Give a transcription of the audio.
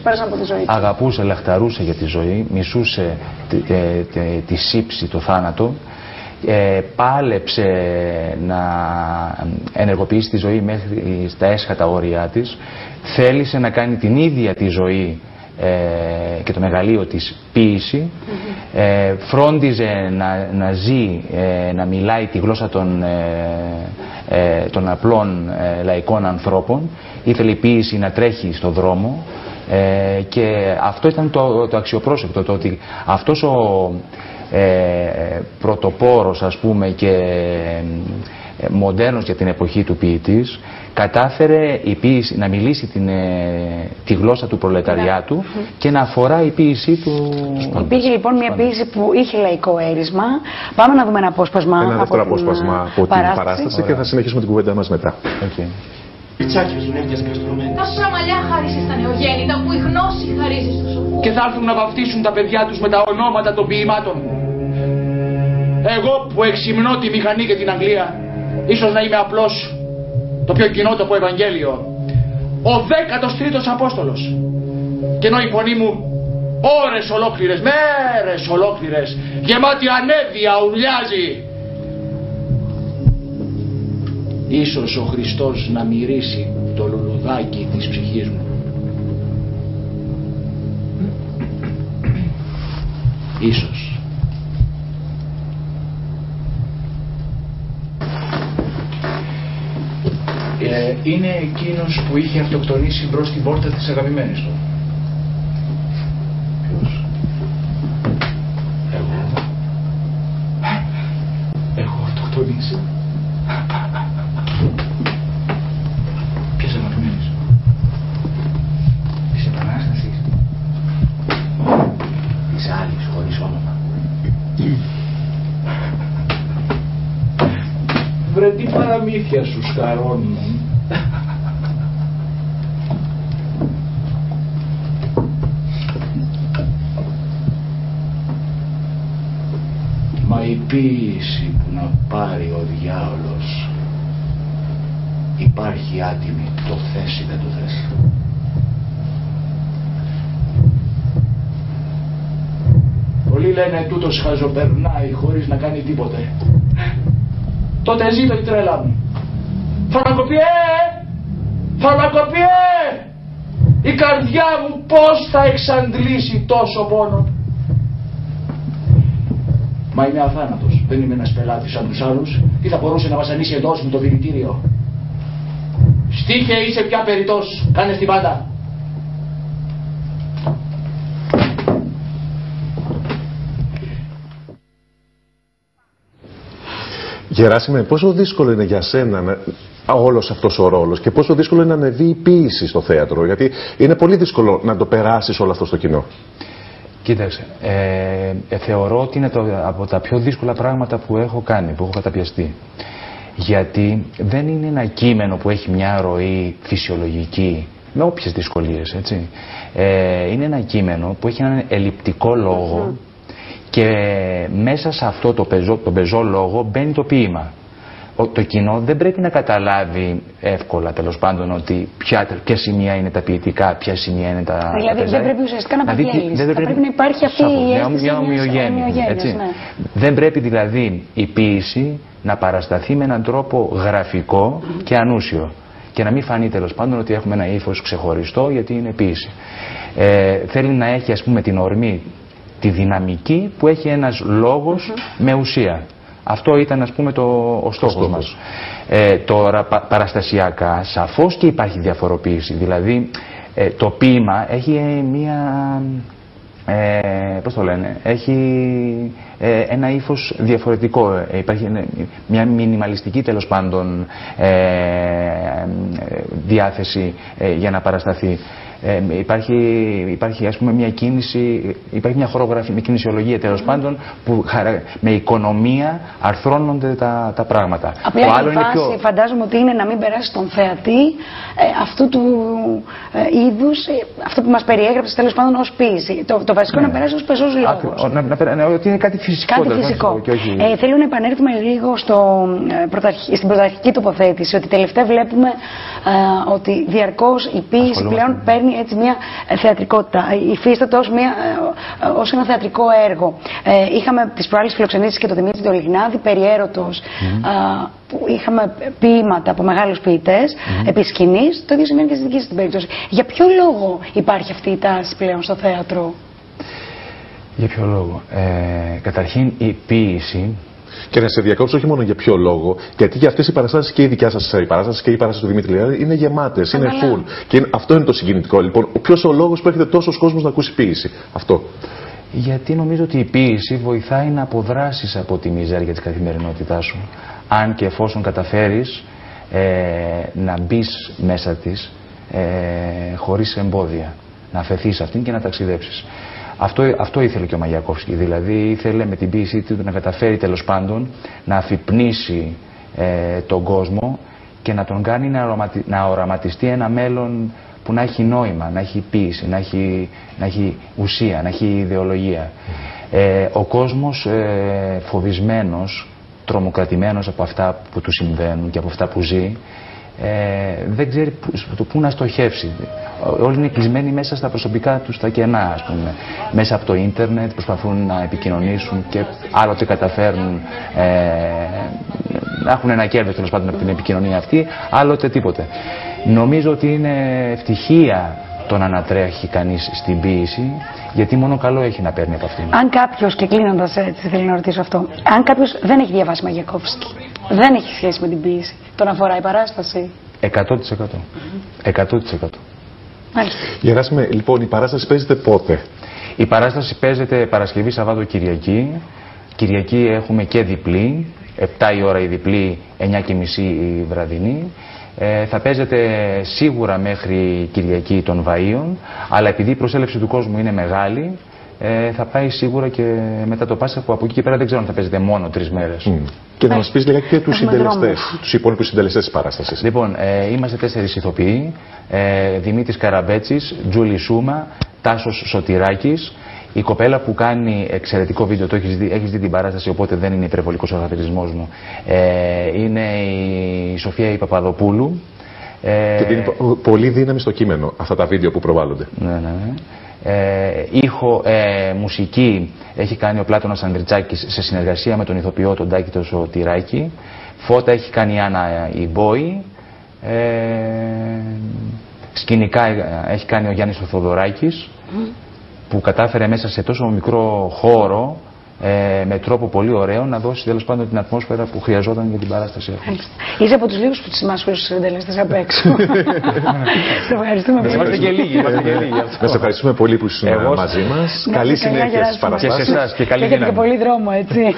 πέρασαν από τη ζωή. Αγαπούσε, λαχταρούσε για τη ζωή, μισούσε τη σύψη, το θάνατο. Πάλεψε να ενεργοποιήσει τη ζωή μέχρι στα έσχατα όρια της. Θέλησε να κάνει την ίδια τη ζωή και το μεγαλείο της ποίηση. Φρόντιζε να ζει, να μιλάει τη γλώσσα των απλών λαϊκών ανθρώπων. Ήθελε η ποίηση να τρέχει στον δρόμο. Και αυτό ήταν το αξιοπρόσεκτο, το ότι αυτός ο πρωτοπόρος, ας πούμε, και μοντέρνος για την εποχή του ποιητής, κατάφερε η ποίηση να μιλήσει τη γλώσσα του προλεταριάτου και να αφορά η ποίησή του. Υπήρχε λοιπόν μια ποίηση που είχε λαϊκό έρισμα. Πάμε να δούμε ένα απόσπασμα. Ένα δεύτερο απόσπασμα από την παράσταση και θα συνεχίσουμε την κουβέντα μας μετά. Πιτσάκια γυναίκες καστρωμένες. Πόσα μαλλιά χαρίσεις στα νεογέννητα που η γνώση χαρίζει στους σοφούς. Και θα έρθουν να βαφτίσουν τα παιδιά τους με τα ονόματα των ποιημάτων. Εγώ που εξυμνώ τη μηχανή και την Αγγλία, ίσως να είμαι απλώς το πιο κοινότοπο Ευαγγέλιο, ο 13ος Απόστολος. Και ενώ η φωνή μου ώρες ολόκληρες, μέρες ολόκληρες, γεμάτη ανέδεια ουρλιάζει, ίσως ο Χριστός να μυρίσει το λουλουδάκι της ψυχής μου. Ίσως. Είναι εκείνος που είχε αυτοκτονήσει μπρος στην πόρτα της αγαπημένης του. Ποιος? Εγώ. Έχω αυτοκτονήσει. Ποιες αγαπημένες? Της Επανάστασης. Της άλλης χωρίς όνομα. Βρε, τι παραμύθια σου σκαρώνουν. Μα η ποίηση που να πάρει ο διάολος υπάρχει άτιμη, το θες ή δεν το θες. Πολλοί λένε τούτος χαζοπερνάει χωρίς να κάνει τίποτε. Τότε ζήτω η τρέλα μου. Φαρμακοποιέ! Φαρμακοποιέ! Η καρδιά μου πώς θα εξαντλήσει τόσο πόνο. Μα είμαι αθάνατος. Δεν είμαι ένας πελάτης σαν τους άλλους. Τι θα μπορούσε να βασανίσει εντός μου το δηλητήριο. Στίχε, είσαι πια περιττός. Κάνε στην πάντα. Γεράσιμε, πόσο δύσκολο είναι για σένα όλος αυτός ο ρόλος και πόσο δύσκολο είναι να ανεβεί η ποίηση στο θέατρο, γιατί είναι πολύ δύσκολο να το περάσεις όλο αυτό στο κοινό. Κοίταξε, θεωρώ ότι είναι από τα πιο δύσκολα πράγματα που έχω κάνει, που έχω καταπιαστεί. Γιατί δεν είναι ένα κείμενο που έχει μια ροή φυσιολογική, με όποιες δυσκολίες, έτσι. Είναι ένα κείμενο που έχει έναν ελλειπτικό λόγο και μέσα σε αυτό το πεζό λόγο μπαίνει το ποίημα. Το κοινό δεν πρέπει να καταλάβει εύκολα, τέλος πάντων, ότι ποια σημεία είναι τα ποιητικά, ποια σημεία είναι τα. Δηλαδή δεν πρέπει ουσιαστικά να παγγέλεις. Θα πρέπει να υπάρχει αυτή η αίσθηση μια ομοιογένεια. Ναι. Δεν πρέπει δηλαδή η ποίηση να παρασταθεί με έναν τρόπο γραφικό και ανούσιο. Και να μην φανεί τέλος πάντων ότι έχουμε ένα ύφος ξεχωριστό γιατί είναι ποίηση. Θέλει να έχει, ας πούμε, την ορμή, τη δυναμική που έχει ένας λόγος με ουσία. Αυτό ήταν, ας πούμε, ο στόχος μας. Τώρα παραστασιακά σαφώς και υπάρχει διαφοροποίηση. Δηλαδή το ποίημα έχει μία, πώς το λένε, έχει ένα ύφος διαφορετικό. Υπάρχει μια μινιμαλιστική, τέλος πάντων, διάθεση για να παρασταθεί. Υπάρχει, ας πούμε, μια κίνηση, υπάρχει μια χορογραφία, μια κινησιολογία, τέλος πάντων, που με οικονομία αρθρώνονται τα πράγματα. Απλά η βάση φαντάζομαι ότι είναι να μην περάσει τον θεατή αυτού του είδους, αυτό που μας περιέγραψε τέλος πάντων ως ποίηση. Το βασικό να περάσει ως πεζός λόγος. Ότι είναι κάτι φυσικό. Κάτι φυσικό. Θέλω να επανέλθουμε λίγο στην πρωταρχική τοποθέτηση, ότι τελευταία βλέπουμε ότι διαρκώς η ποίηση πλέον παίρνει παίρνει έτσι μια θεατρικότητα, υφίσταται ως ένα θεατρικό έργο. Είχαμε τις προάλλες φιλοξενήσεις και το Δημήτρη το Λιγνάδη, περιέρωτος, που είχαμε ποίηματα από μεγάλους ποιητές επί σκηνής. Το ίδιο σημαίνει και στη δική σας την περίπτωση. Για ποιο λόγο υπάρχει αυτή η τάση πλέον στο θέατρο? Για ποιο λόγο? Καταρχήν η ποίηση. Και να σε διακόψω, όχι μόνο για ποιο λόγο, γιατί για αυτές οι παραστάσεις και η δικιά σας η παράσταση και η παράσταση του Δημήτρη Λιγνάδη είναι γεμάτες, είναι full. Και αυτό είναι το συγκινητικό. Λοιπόν, ποιος ο λόγος που έρχεται τόσος κόσμος να ακούσει ποίηση? Αυτό. Γιατί νομίζω ότι η ποίηση βοηθάει να αποδράσεις από τη μιζέρια της καθημερινότητάς σου. Αν και εφόσον καταφέρεις να μπεις μέσα της χωρίς εμπόδια, να αφαιθείς αυτήν και να ταξιδέψεις. Αυτό ήθελε και ο Μαγιακόφσκι, δηλαδή ήθελε με την ποίησή του να καταφέρει τέλος πάντων να αφυπνίσει τον κόσμο και να τον κάνει να οραματιστεί ένα μέλλον που να έχει νόημα, να έχει ποίηση, να έχει ουσία, να έχει ιδεολογία. Ο κόσμος φοβισμένος, τρομοκρατημένος από αυτά που του συμβαίνουν και από αυτά που ζει, δεν ξέρει πού να στοχεύσει. Όλοι είναι κλεισμένοι μέσα στα προσωπικά τους τα κενά, ας πούμε. Μέσα από το ίντερνετ προσπαθούν να επικοινωνήσουν και άλλοτε καταφέρνουν να έχουν ένα κέρδος τέλος πάντων από την επικοινωνία αυτή, άλλοτε τίποτε. Νομίζω ότι είναι ευτυχία το να ανατρέχει κανείς στην ποίηση, γιατί μόνο καλό έχει να παίρνει από αυτήν. Αν κάποιος, και κλείνοντας έτσι θέλω να ρωτήσω αυτό, αν κάποιος δεν έχει διαβάσει Μαγιακόφσκι, δεν έχει σχέση με την ποίηση, τον αφορά η παράσταση? 100%. 100%. Γεράσιμε, λοιπόν, η παράσταση παίζεται πότε? Η παράσταση παίζεται Παρασκευή, Σαββάτο, Κυριακή. Κυριακή έχουμε και διπλή, 7 η ώρα η διπλή, 9:30 η βραδινή. Θα παίζεται σίγουρα μέχρι Κυριακή των Βαΐων, αλλά επειδή η προσέλευση του κόσμου είναι μεγάλη, θα πάει σίγουρα και μετά το Πάσχα, που από εκεί και πέρα δεν ξέρω αν θα παίζεται μόνο 3 μέρες. Και να μας πεις λίγα και τους συντελεστές, τους υπόλοιπους συντελεστές της παράστασης. Λοιπόν, είμαστε 4 ηθοποιοί, Δημήτρης Καραμπέτσης, Τζούλη Σούμα, Τάσος Σωτηράκης. Η κοπέλα που κάνει εξαιρετικό βίντεο, το έχεις δει την παράσταση, οπότε δεν είναι υπερβολικός ο χαρακτηρισμός μου, είναι η Σοφία η Παπαδοπούλου. Και δίνει πολύ δύναμη στο κείμενο αυτά τα βίντεο που προβάλλονται. Ναι. Ήχο, μουσική έχει κάνει ο Πλάτωνας Ανδριτσάκης σε συνεργασία με τον ηθοποιό τον Τάκη τον Σωτηράκη. Φώτα έχει κάνει η Άννα η Μπόη. Σκηνικά έχει κάνει ο Γιάννης ο Θοδωράκης, που κατάφερε μέσα σε τόσο μικρό χώρο με τρόπο πολύ ωραίο να δώσει τέλος πάντων την ατμόσφαιρα που χρειαζόταν για την παράσταση αυτή. Είσαι από τους λίγους που τις μάσχολους τους συντελεστές απ' έξω. Σε ευχαριστούμε πολύ. Είμαστε και λίγοι. Να σε ευχαριστούμε πολύ που ήσουν μαζί μας. Καλή συνέχεια στις παραστάσεις. Και σε εσάς και καλή δύναμη. Έχετε και πολύ δρόμο, έτσι.